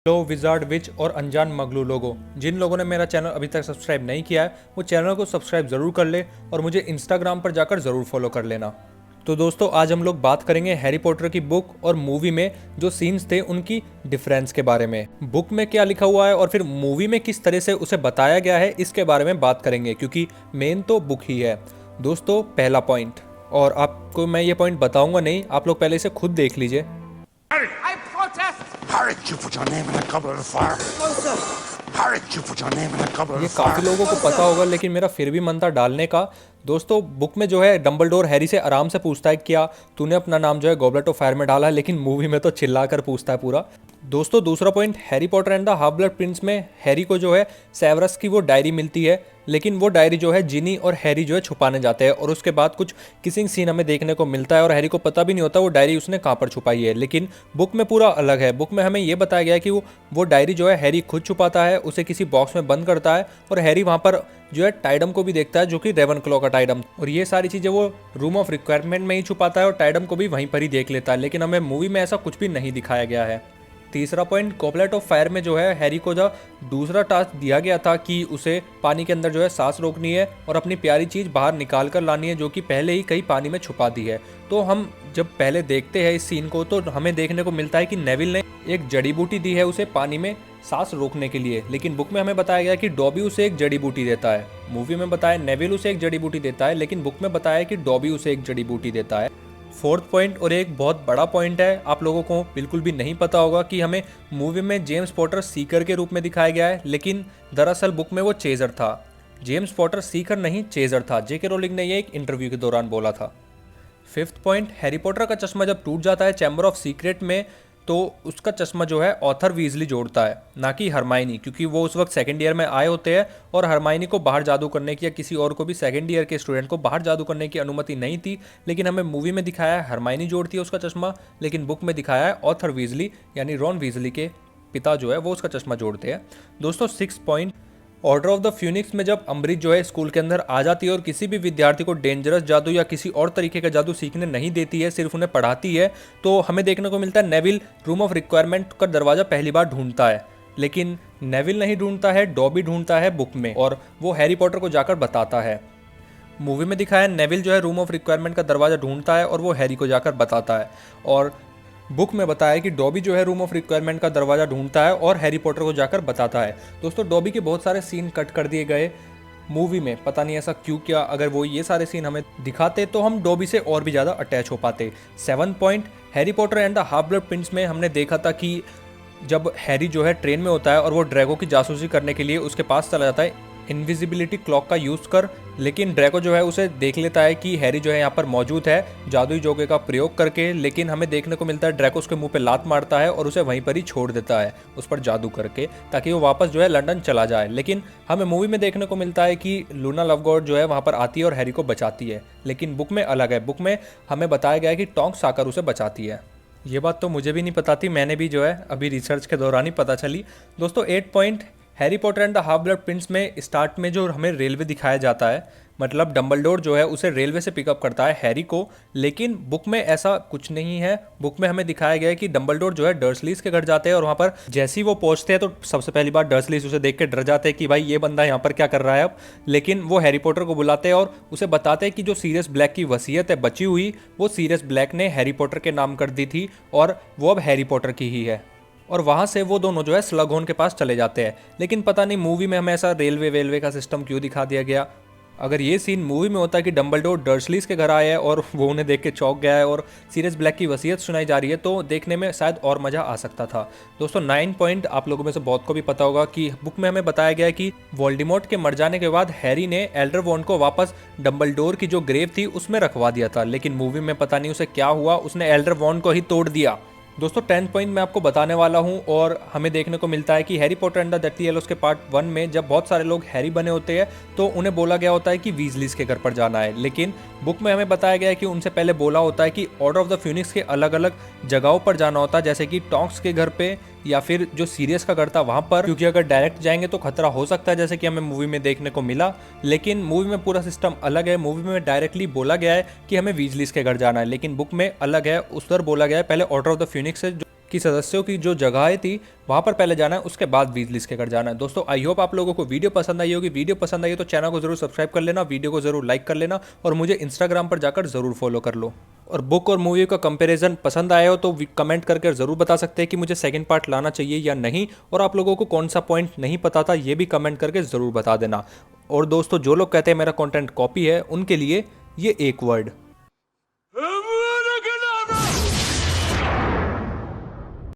लो wizard विच और अनजान मगलू लोगों, जिन लोगों ने मेरा चैनल अभी तक सब्सक्राइब नहीं किया है वो चैनल को सब्सक्राइब ज़रूर कर ले और मुझे इंस्टाग्राम पर जाकर ज़रूर फॉलो कर लेना। तो दोस्तों आज हम लोग बात करेंगे हैरी पॉटर की बुक और मूवी में जो सीन्स थे उनकी डिफरेंस के बारे में। बुक में क्या लिखा हुआ है और फिर मूवी में किस तरह से उसे बताया गया है इसके बारे में बात करेंगे, क्योंकि मेन तो बुक ही है। दोस्तों पहला पॉइंट, और आपको मैं ये पॉइंट बताऊंगा नहीं, आप लोग पहले इसे खुद देख लीजिए। I protest! Harry, you put your name in a goblet of fire. No, sir. Harry, you put your name in a goblet ये of काफ़ी fire. लोगों को पता होगा लेकिन मेरा फिर भी मन था डालने का। दोस्तों बुक में जो है डंबलडोर हैरी से आराम से पूछता है क्या तूने अपना नाम जो है गॉबलेट ऑफ फायर में डाला है, लेकिन मूवी में तो चिल्ला कर पूछता है पूरा। दोस्तों दूसरा point, Harry Potter and the half blood Prince में हैरी को जो है सेवरस की वो डायरी मिलती है, लेकिन वो डायरी जो है जिनी और हैरी जो है छुपाने जाते हैं और उसके बाद कुछ किसिंग सीन हमें देखने को मिलता है और हैरी को पता भी नहीं होता वो डायरी उसने कहाँ पर छुपाई है। लेकिन बुक में पूरा अलग है। बुक में हमें ये बताया गया है कि वो डायरी जो है हैरी खुद छुपाता है, उसे किसी बॉक्स में बंद करता है और हैरी वहाँ पर जो है टाइडम को भी देखता है, जो कि रेवनक्लॉ का टाइडम, और ये सारी चीज़ें वो रूम ऑफ रिक्वायरमेंट में ही छुपाता है और टाइडम को भी वहीं पर ही देख लेता है। लेकिन हमें मूवी में ऐसा कुछ भी नहीं दिखाया गया है। तीसरा पॉइंट, गॉबलेट ऑफ फायर में जो है हैरी को जो दूसरा टास्क दिया गया था कि उसे पानी के अंदर जो है सांस रोकनी है और अपनी प्यारी चीज़ बाहर निकाल कर लानी है, जो कि पहले ही कहीं पानी में छुपा दी है। तो हम जब पहले देखते हैं इस सीन को तो हमें देखने को मिलता है कि नेविल ने एक जड़ी बूटी दी है उसे पानी में सांस रोकने के लिए, लेकिन बुक में हमें बताया गया कि डॉबी उसे एक जड़ी बूटी देता है। मूवी में बताया नेविल उसे एक जड़ी बूटी देता है, लेकिन बुक में बताया कि डॉबी उसे एक जड़ी बूटी देता है। फोर्थ पॉइंट, और एक बहुत बड़ा पॉइंट है, आप लोगों को बिल्कुल भी नहीं पता होगा कि हमें मूवी में जेम्स पॉटर सीकर के रूप में दिखाया गया है, लेकिन दरअसल बुक में वो चेजर था। जेम्स पॉटर सीकर नहीं चेजर था। जेके रोलिंग ने ये एक इंटरव्यू के दौरान बोला था। फिफ्थ पॉइंट, हैरी पॉटर का चश्मा जब टूट जाता है चैम्बर ऑफ सीक्रेट में तो उसका चश्मा जो है ऑथर वीजली जोड़ता है, ना कि हरमाइनी, क्योंकि वो उस वक्त सेकंड ईयर में आए होते हैं और हरमाइनी को बाहर जादू करने की या किसी और को भी सेकंड ईयर के स्टूडेंट को बाहर जादू करने की अनुमति नहीं थी। लेकिन हमें मूवी में दिखाया है हरमाइनी जोड़ती है उसका चश्मा, लेकिन बुक में दिखाया है ऑथर वीजली यानी रॉन वीजली के पिता जो है वो उसका चश्मा जोड़ते हैं। दोस्तों six point, order of the Phoenix में जब अम्बरीज जो है स्कूल के अंदर आ जाती है और किसी भी विद्यार्थी को डेंजरस जादू या किसी और तरीके का जादू सीखने नहीं देती है, सिर्फ उन्हें पढ़ाती है, तो हमें देखने को मिलता है नेविल रूम ऑफ रिक्वायरमेंट का दरवाजा पहली बार ढूंढता है। लेकिन नेविल नहीं ढूंढता है, डॉबी ढूंढता है बुक में, और वो हैरी पॉटर को जाकर बताता है। मूवी में दिखाया नेविल जो है रूम ऑफ रिक्वायरमेंट का दरवाजा ढूंढता है और वो हैरी को जाकर बताता है, और बुक में बताया कि डॉबी जो है रूम ऑफ रिक्वायरमेंट का दरवाजा ढूंढता है और हैरी पॉटर को जाकर बताता है। दोस्तों डॉबी के बहुत सारे सीन कट कर दिए गए मूवी में, पता नहीं ऐसा क्यों किया। अगर वो ये सारे सीन हमें दिखाते तो हम डॉबी से और भी ज़्यादा अटैच हो पाते। Seven point, Harry Potter and the half blood Prince में हमने देखा था कि जब हैरी जो है ट्रेन में होता है और वो ड्रैगो की जासूसी करने के लिए उसके पास चला जाता है इनविजिबिलिटी क्लॉक का यूज़ कर, लेकिन ड्रैगो जो है उसे देख लेता है कि हैरी जो है यहाँ पर मौजूद है जादुई जोगे का प्रयोग करके, लेकिन हमें देखने को मिलता है ड्रैगो उसके मुंह पे लात मारता है और उसे वहीं पर ही छोड़ देता है उस पर जादू करके, ताकि वो वापस जो है लंदन चला जाए। लेकिन हमें मूवी में देखने को मिलता है कि लूना लवगॉड जो है वहाँ पर आती है और हैरी को बचाती है, लेकिन बुक में अलग है। बुक में हमें बताया गया है कि टोंक्स आकर उसे बचाती है। ये बात तो मुझे भी नहीं पता थी, मैंने भी जो है अभी रिसर्च के दौरान ही पता चली। दोस्तों 8 point, Harry Potter and the half blood Prince में स्टार्ट में जो हमें रेलवे दिखाया जाता है, मतलब डंबलडोर जो है उसे रेलवे से पिकअप करता है हैरी को, लेकिन बुक में ऐसा कुछ नहीं है। बुक में हमें दिखाया गया है कि डंबलडोर जो है डर्सलीज के घर जाते हैं और वहाँ पर जैसे ही वो पहुँचते हैं तो सबसे पहली बार डर्सलीज उसे देख के डर जाते हैं कि भाई ये बंदा यहाँ पर क्या कर रहा है अब, लेकिन वो हैरी पॉटर को बुलाते हैं और उसे बताते हैं कि जो सीरियस ब्लैक की वसीयत है बची हुई, वो सीरियस ब्लैक ने हैरी पॉटर के नाम कर दी थी और वो अब हैरी पॉटर की ही है, और वहाँ से वो दोनों जो है स्लगहोर्न के पास चले जाते हैं। लेकिन पता नहीं मूवी में हमें ऐसा रेलवे का सिस्टम क्यों दिखा दिया गया। अगर ये सीन मूवी में होता कि डंबलडोर डर्सलीज के घर आया है और वो उन्हें देख के चौंक गया है और सीरियस ब्लैक की वसीयत सुनाई जा रही है, तो देखने में शायद और मज़ा आ सकता था। दोस्तों 9 पॉइंट, आप लोगों में से बहुत को भी पता होगा कि बुक में हमें बताया गया है कि वोल्डेमॉर्ट के मर जाने के बाद हैरी ने एल्डर वॉन्ड को वापस डंबलडोर की जो ग्रेव थी उसमें रखवा दिया था, लेकिन मूवी में पता नहीं उसे क्या हुआ, उसने एल्डर वॉन्ड को ही तोड़ दिया। दोस्तों 10 पॉइंट मैं आपको बताने वाला हूं, और हमें देखने को मिलता है कि Harry Potter and the Deathly Hallows के पार्ट 1 में जब बहुत सारे लोग हैरी बने होते हैं तो उन्हें बोला गया होता है कि वीजलीज के घर पर जाना है, लेकिन बुक में हमें बताया गया है कि उनसे पहले बोला होता है कि ऑर्डर ऑफ द फ्यूनिक्स के अलग अलग जगहों पर जाना होता है, जैसे कि टोंक्स के घर पे या फिर जो सीरियस का घर था वहां पर, क्योंकि अगर डायरेक्ट जाएंगे तो खतरा हो सकता है, जैसे कि हमें मूवी में देखने को मिला। लेकिन मूवी में पूरा सिस्टम अलग है। मूवी में डायरेक्टली बोला गया है कि हमें वीजलीज के घर जाना है, लेकिन बुक में अलग है। उस पर बोला गया है पहले ऑर्डर ऑफ द फ्यूनिक्स से कि सदस्यों की जो जगहें थी वहाँ पर पहले जाना है, उसके बाद वीजलीज के घर जाना है। दोस्तों आई होप आप लोगों को वीडियो पसंद आई होगी। वीडियो पसंद आई हो तो चैनल को जरूर सब्सक्राइब कर लेना, वीडियो को जरूर लाइक कर लेना और मुझे इंस्टाग्राम पर जाकर जरूर फॉलो कर लो। और बुक और मूवी का कंपैरिजन पसंद आया हो तो कमेंट करके ज़रूर बता सकते हैं कि मुझे सेकंड पार्ट लाना चाहिए या नहीं, और आप लोगों को कौन सा पॉइंट नहीं पता था ये भी कमेंट करके ज़रूर बता देना। और दोस्तों जो लोग कहते हैं मेरा कंटेंट कॉपी है, उनके लिए ये एक वर्ड